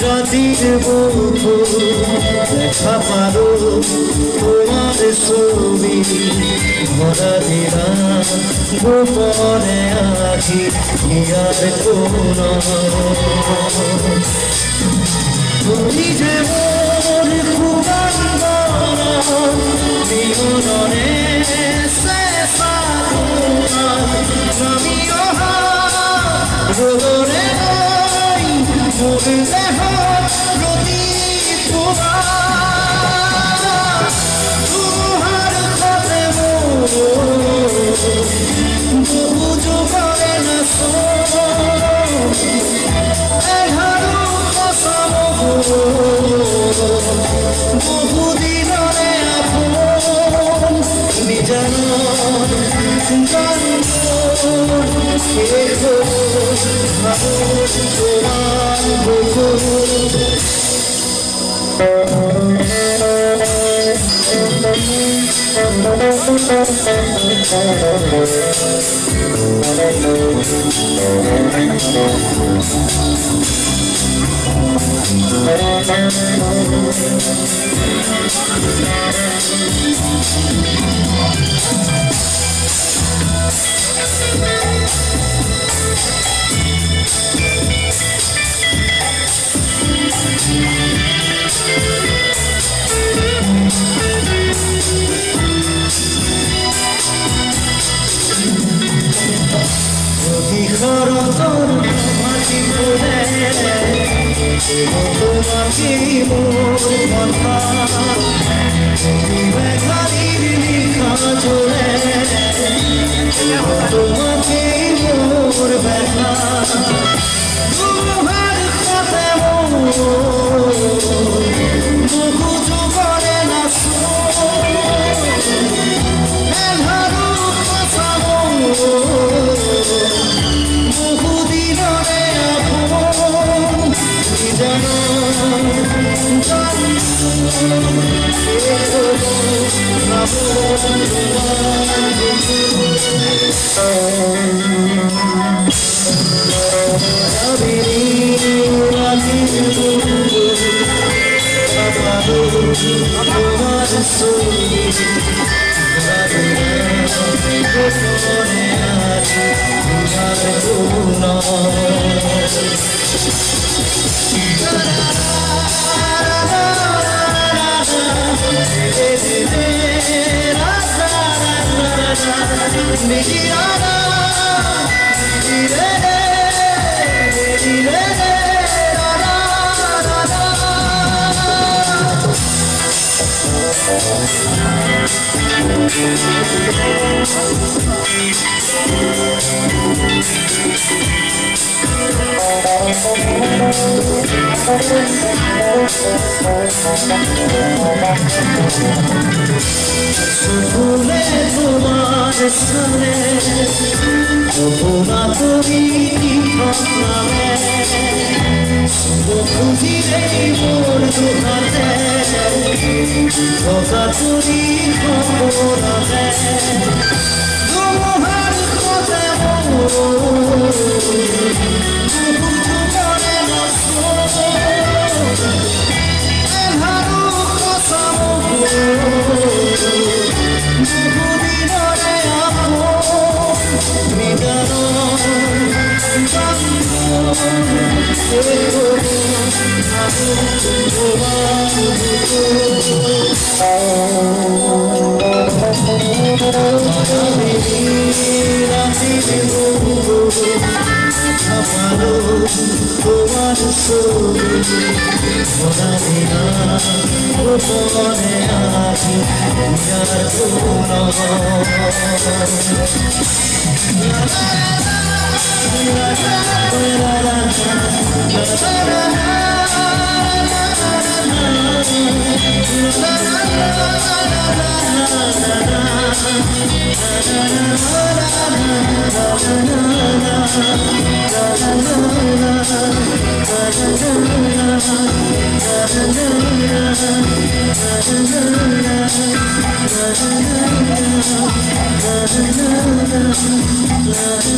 রাতের বন্ধু দেখা পারো তোমার ছবি ভরা দিরা গোপনে আছি ইয়ার কোন তুমি যে মোর খুবান বিনোদনে শেষা আমি রোদরে মোর দেহ প্রতি তুহার খাতে বহু যোগারে না এঘারো কসম বহু দিনরে আপন নিজান তোমার তোমাকে মোর কথা মেঘালির লিখা চলে তোমাকে মোর ব্যথা তোমার কথা বহু যুগরে না এঘারো কথা বহু দিনরে জানো তোমার ছবি গোপনে আছি তোমার ভুলে তোমার সামনে অপরাধ করি নামে খুঁজিলে মোর দুহাতে ধোকা করি খবরাতে তোমার কথা তোমার ছবি ভরা দিনা গোপনে আছি যার কোন la